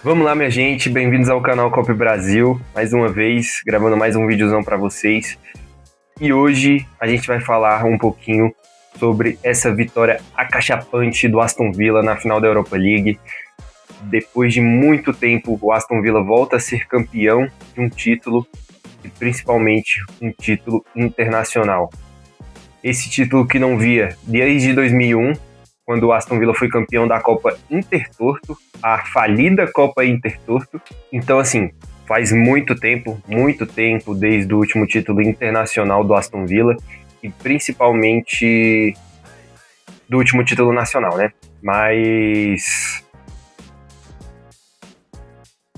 Vamos lá, minha gente, bem-vindos ao canal Copa Brasil, mais uma vez, gravando mais um videozão para vocês. E hoje a gente vai falar um pouquinho sobre essa vitória acachapante do Aston Villa na final da Europa League. Depois de muito tempo, o Aston Villa volta a ser campeão de um título, e principalmente um título internacional. Esse título que não via desde 2001, quando o Aston Villa foi campeão da Copa Intertoto, a falida Copa Intertoto. Então, assim, faz muito tempo desde o último título internacional do Aston Villa e principalmente do último título nacional, né? Mas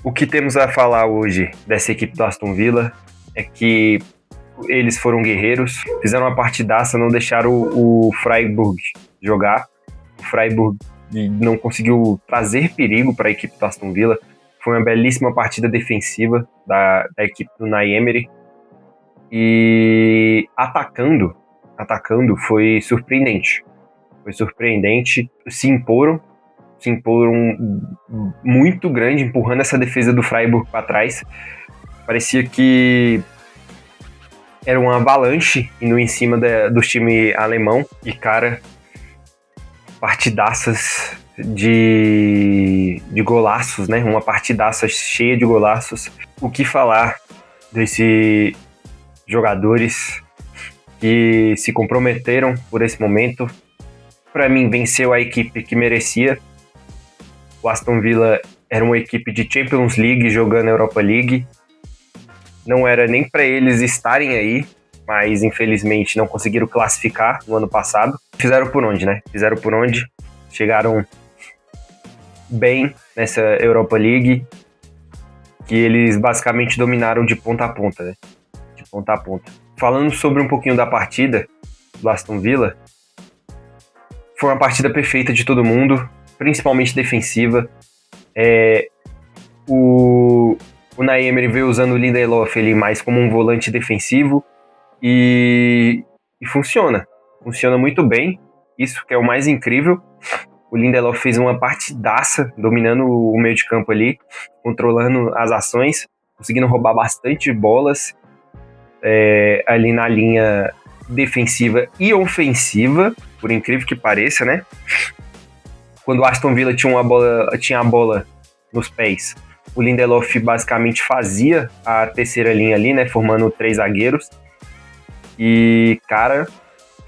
o que temos a falar hoje dessa equipe do Aston Villa é que eles foram guerreiros, fizeram uma partidaça, não deixaram o Freiburg jogar. O Freiburg não conseguiu trazer perigo para a equipe do Aston Villa. Foi uma belíssima partida defensiva da equipe do Unai Emery. E atacando foi surpreendente. Se imporam muito grande, empurrando essa defesa do Freiburg para trás. Parecia que era uma avalanche indo em cima do time alemão. E, cara, partidaças de golaços, né? Uma partidaça cheia de golaços. O que falar desses jogadores que se comprometeram por esse momento? Para mim, venceu a equipe que merecia. O Aston Villa era uma equipe de Champions League jogando Europa League. Não era nem para eles estarem aí, mas infelizmente não conseguiram classificar no ano passado. Fizeram por onde, né? Chegaram bem nessa Europa League, que eles basicamente dominaram de ponta a ponta, né? De ponta a ponta. Falando sobre um pouquinho da partida do Aston Villa, foi uma partida perfeita de todo mundo, principalmente defensiva. O Unai Emery veio usando o Lindelof ali mais como um volante defensivo e funciona muito bem, isso que é o mais incrível. O Lindelof fez uma partidaça, dominando o meio de campo ali, controlando as ações, conseguindo roubar bastante bolas ali na linha defensiva e ofensiva, por incrível que pareça, né? Quando o Aston Villa tinha a bola nos pés, o Lindelof basicamente fazia a terceira linha ali, né? Formando 3 zagueiros. E, cara,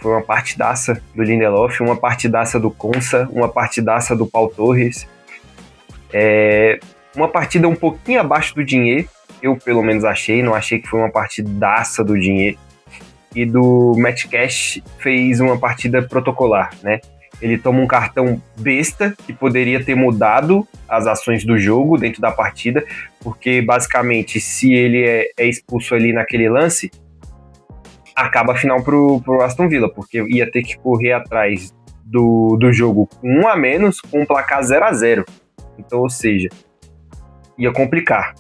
foi uma partidaça do Lindelof, uma partidaça do Konsa, uma partidaça do Pau Torres. Uma partida um pouquinho abaixo do Digne, eu pelo menos não achei que foi uma partidaça do Digne. E do Matt Cash fez uma partida protocolar, né? Ele toma um cartão besta que poderia ter mudado as ações do jogo dentro da partida, porque basicamente se ele é expulso ali naquele lance, acaba a final pro Aston Villa, porque ia ter que correr atrás do jogo com 1 a menos, com um placar 0-0. Então, ou seja, ia complicar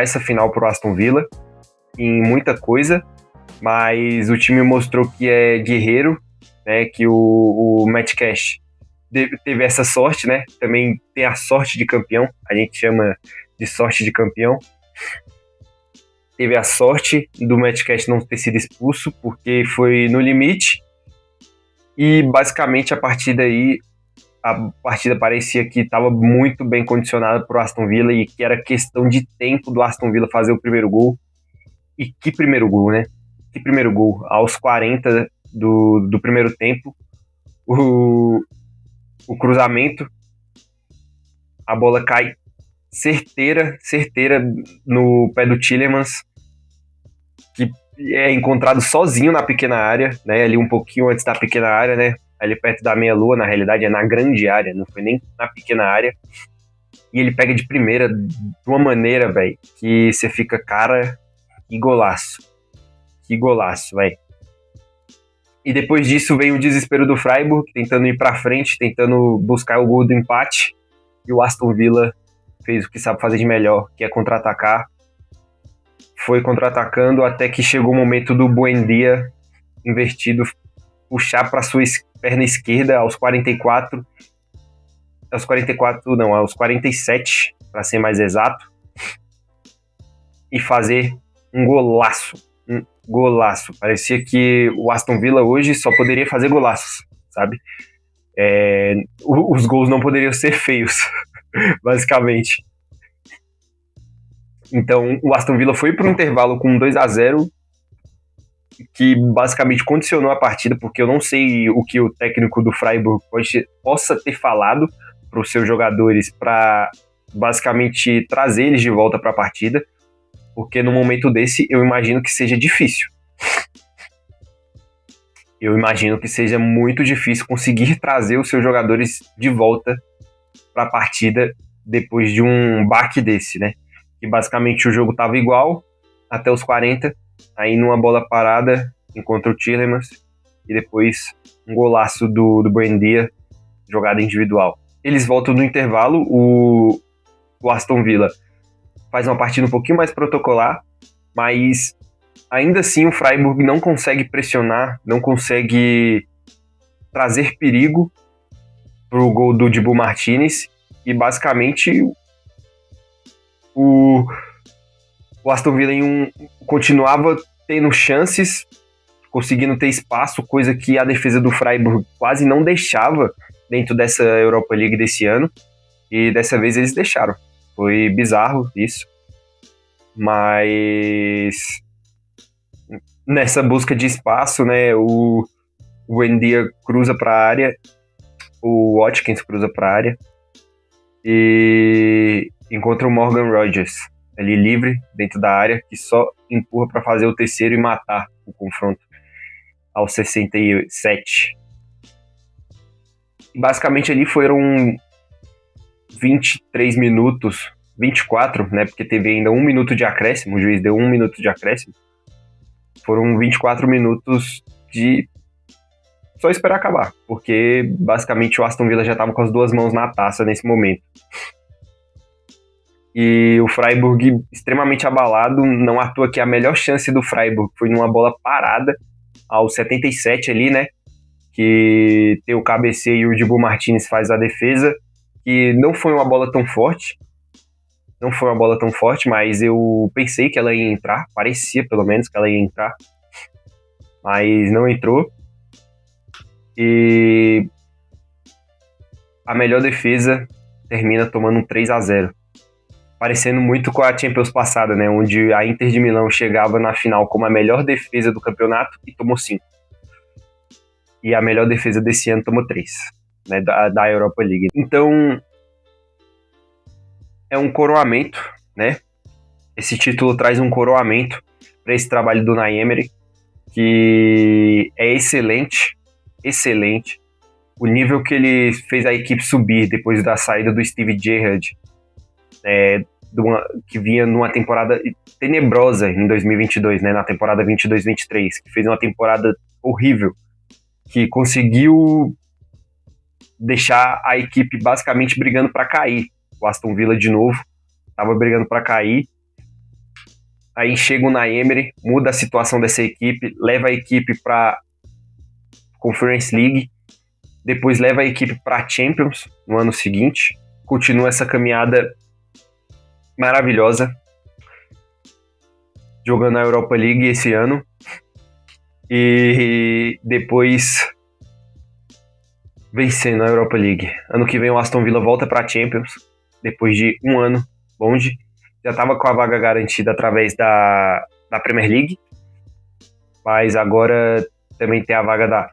essa final pro Aston Villa em muita coisa, mas o time mostrou que é guerreiro, né, que o Matt Cash teve essa sorte, né, também tem a sorte de campeão, a gente chama de sorte de campeão. Teve a sorte do Matt Cash não ter sido expulso, porque foi no limite. E basicamente a partida parecia que estava muito bem condicionada para o Aston Villa e que era questão de tempo do Aston Villa fazer o primeiro gol. E que primeiro gol, né? Que primeiro gol. Aos 40 do primeiro tempo, o cruzamento, a bola cai certeira no pé do Tielemans, que é encontrado sozinho na pequena área, né, ali um pouquinho antes da pequena área, né, ali perto da meia-lua, na realidade é na grande área, não foi nem na pequena área, e ele pega de primeira de uma maneira, velho, que você fica, cara, que golaço, velho. E depois disso vem o desespero do Freiburg, tentando ir pra frente, tentando buscar o gol do empate, e o Aston Villa fez o que sabe fazer de melhor, que é contra-atacar. Foi contra-atacando até que chegou o momento do Buendia invertido puxar para sua perna esquerda aos 47, para ser mais exato, e fazer um golaço. Um golaço. Parecia que o Aston Villa hoje só poderia fazer golaços, sabe? Os gols não poderiam ser feios, basicamente. Então, o Aston Villa foi para o intervalo com 2-0, que basicamente condicionou a partida, porque eu não sei o que o técnico do Freiburg possa ter falado para os seus jogadores para basicamente trazer eles de volta para a partida, porque no momento desse eu imagino que seja difícil. Eu imagino que seja muito difícil conseguir trazer os seus jogadores de volta para a partida depois de um baque desse, né? Que basicamente o jogo estava igual até os 40, aí numa bola parada encontra o Tielemans e depois um golaço do Buendia, jogada individual. Eles voltam no intervalo, o Aston Villa faz uma partida um pouquinho mais protocolar, mas ainda assim o Freiburg não consegue pressionar, não consegue trazer perigo pro gol do Dibu Martinez, e basicamente o Aston Villa continuava tendo chances, conseguindo ter espaço, coisa que a defesa do Freiburg quase não deixava dentro dessa Europa League desse ano, e dessa vez eles deixaram. Foi bizarro isso, mas nessa busca de espaço, né, o Buendia cruza para a área, o Watkins cruza para a área e encontra o Morgan Rogers ali livre dentro da área, que só empurra para fazer o terceiro e matar o confronto aos 67. E basicamente ali foram 23 minutos, 24, né, porque teve ainda 1 minuto de acréscimo, o juiz deu 1 minuto de acréscimo. Foram 24 minutos de só esperar acabar, porque basicamente o Aston Villa já estava com as duas mãos na taça nesse momento. E o Freiburg extremamente abalado, não à toa que a melhor chance do Freiburg foi numa bola parada aos 77 ali, né, que tem o cabeceio e o Dibu Martinez faz a defesa, que não foi uma bola tão forte, mas eu pensei que ela ia entrar, parecia pelo menos que ela ia entrar, mas não entrou. E a melhor defesa termina tomando um 3-0, parecendo muito com a Champions passada, né, onde a Inter de Milão chegava na final como a melhor defesa do campeonato e tomou 5. E a melhor defesa desse ano tomou 3, né, da Europa League. Então, é um coroamento, né? Esse título traz um coroamento para esse trabalho do Unai Emery, que é excelente. O nível que ele fez a equipe subir depois da saída do Steve Gerrard, que vinha numa temporada tenebrosa em 2022, né, na temporada 22-23, que fez uma temporada horrível, que conseguiu deixar a equipe basicamente brigando para cair. O Aston Villa de novo estava brigando para cair. Aí chega o Unai Emery, muda a situação dessa equipe, leva a equipe para Conference League, depois leva a equipe para a Champions no ano seguinte, continua essa caminhada maravilhosa, jogando na Europa League esse ano, e depois vencendo a Europa League. Ano que vem o Aston Villa volta para a Champions, depois de um ano longe, já estava com a vaga garantida através da Premier League, mas agora também tem a vaga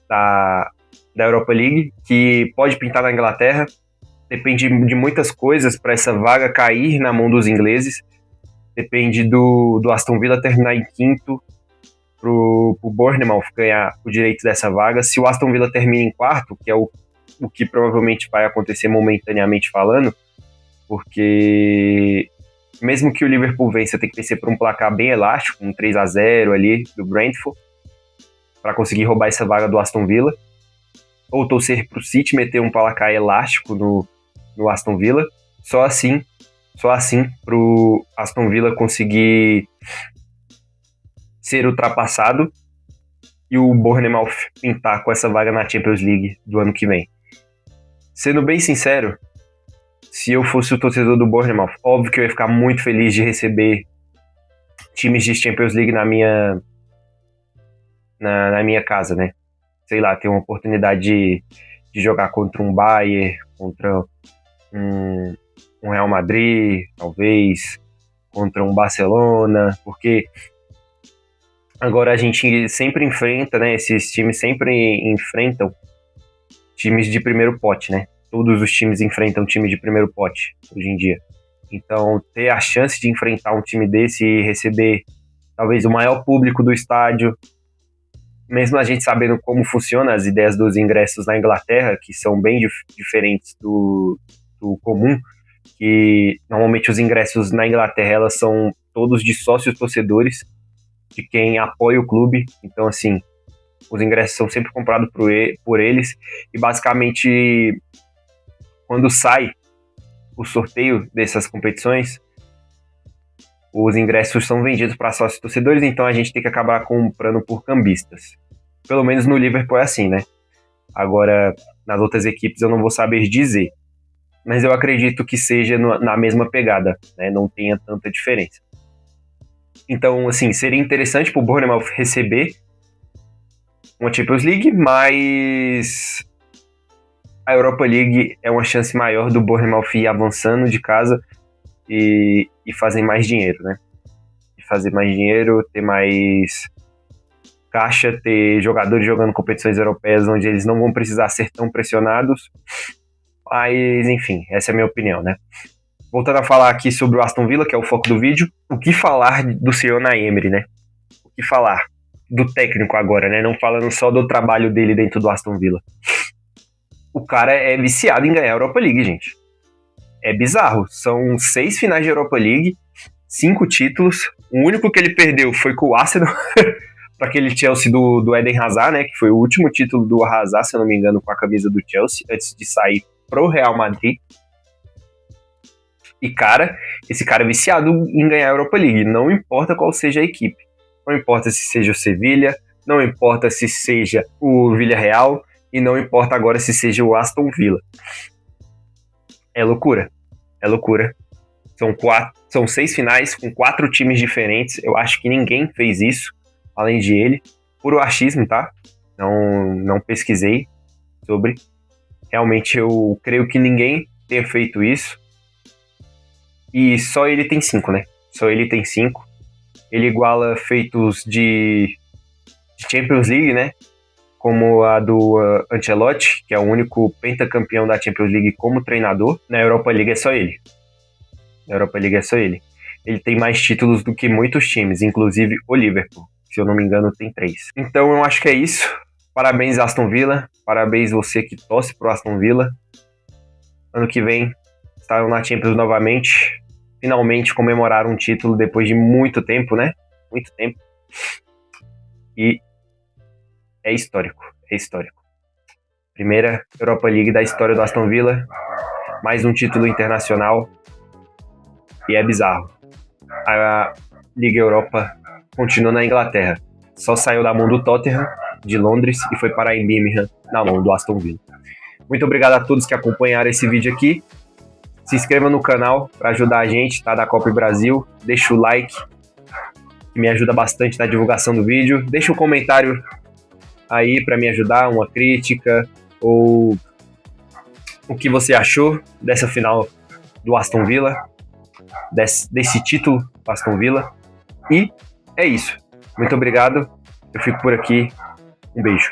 da Europa League, que pode pintar na Inglaterra. Depende de muitas coisas para essa vaga cair na mão dos ingleses. Depende do Aston Villa terminar em quinto, pro Bournemouth ganhar o direito dessa vaga. Se o Aston Villa termina em quarto, que é o que provavelmente vai acontecer momentaneamente falando, porque mesmo que o Liverpool vença, tem que vencer por um placar bem elástico, um 3-0 ali do Brentford, para conseguir roubar essa vaga do Aston Villa, ou torcer para o City meter um placar elástico no Aston Villa. Só assim para o Aston Villa conseguir ser ultrapassado e o Bournemouth pintar com essa vaga na Champions League do ano que vem. Sendo bem sincero, se eu fosse o torcedor do Bournemouth, óbvio que eu ia ficar muito feliz de receber times de Champions League na minha casa, né? Sei lá, ter uma oportunidade de jogar contra um Bayern, contra um Real Madrid, talvez, contra um Barcelona, porque agora a gente sempre enfrenta, né? Esses times sempre enfrentam times de primeiro pote, né? Todos os times enfrentam time de primeiro pote hoje em dia. Então, ter a chance de enfrentar um time desse e receber talvez o maior público do estádio, mesmo a gente sabendo como funciona as ideias dos ingressos na Inglaterra, que são bem diferentes do comum, que normalmente os ingressos na Inglaterra elas são todos de sócios torcedores, de quem apoia o clube. Então, assim, os ingressos são sempre comprados por eles, e basicamente, quando sai o sorteio dessas competições, os ingressos são vendidos para sócios torcedores, então a gente tem que acabar comprando por cambistas. Pelo menos no Liverpool é assim, né? Agora, nas outras equipes eu não vou saber dizer, mas eu acredito que seja na mesma pegada, né? Não tenha tanta diferença. Então, assim, seria interessante para o Bournemouth receber uma Champions League, mas a Europa League é uma chance maior do Bournemouth ir avançando de casa e fazer mais dinheiro, né? E fazer mais dinheiro, ter mais caixa, ter jogadores jogando competições europeias onde eles não vão precisar ser tão pressionados. Mas, enfim, essa é a minha opinião, né? Voltando a falar aqui sobre o Aston Villa, que é o foco do vídeo, o que falar do senhor Unai Emery, né? O que falar do técnico agora, né? Não falando só do trabalho dele dentro do Aston Villa. O cara é viciado em ganhar a Europa League, gente. É bizarro. São 6 finais de Europa League, 5 títulos. O único que ele perdeu foi com o Arsenal, para aquele Chelsea do Eden Hazard, né? Que foi o último título do Hazard, se eu não me engano, com a camisa do Chelsea, antes de sair pro Real Madrid. E, cara, esse cara é viciado em ganhar a Europa League. Não importa qual seja a equipe. Não importa se seja o Sevilla, não importa se seja o Villarreal, e não importa agora se seja o Aston Villa. É loucura. É loucura. São 6 finais com 4 times diferentes. Eu acho que ninguém fez isso, além de ele. Puro achismo, tá? Não pesquisei sobre. Realmente eu creio que ninguém tenha feito isso. E só ele tem 5, né? Só ele tem 5. Ele iguala feitos de Champions League, né? Como a do Ancelotti, que é o único pentacampeão da Champions League como treinador. Na Europa League é só ele. Na Europa League é só ele. Ele tem mais títulos do que muitos times, inclusive o Liverpool. Se eu não me engano, tem 3. Então eu acho que é isso. Parabéns, Aston Villa. Parabéns você que torce pro Aston Villa. Ano que vem estarão na Champions novamente. Finalmente comemoraram um título depois de muito tempo, né? Muito tempo. E é histórico. É histórico. Primeira Europa League da história do Aston Villa. Mais um título internacional. E é bizarro. A Liga Europa continua na Inglaterra. Só saiu da mão do Tottenham, de Londres, e foi parar em Birmingham, na mão do Aston Villa. Muito obrigado a todos que acompanharam esse vídeo aqui. Se inscreva no canal para ajudar a gente, tá? Da Copa Brasil. Deixa o like, que me ajuda bastante na divulgação do vídeo. Deixa um comentário aí para me ajudar, uma crítica, ou o que você achou dessa final do Aston Villa, desse título do Aston Villa. E é isso. Muito obrigado. Eu fico por aqui. Um beijo.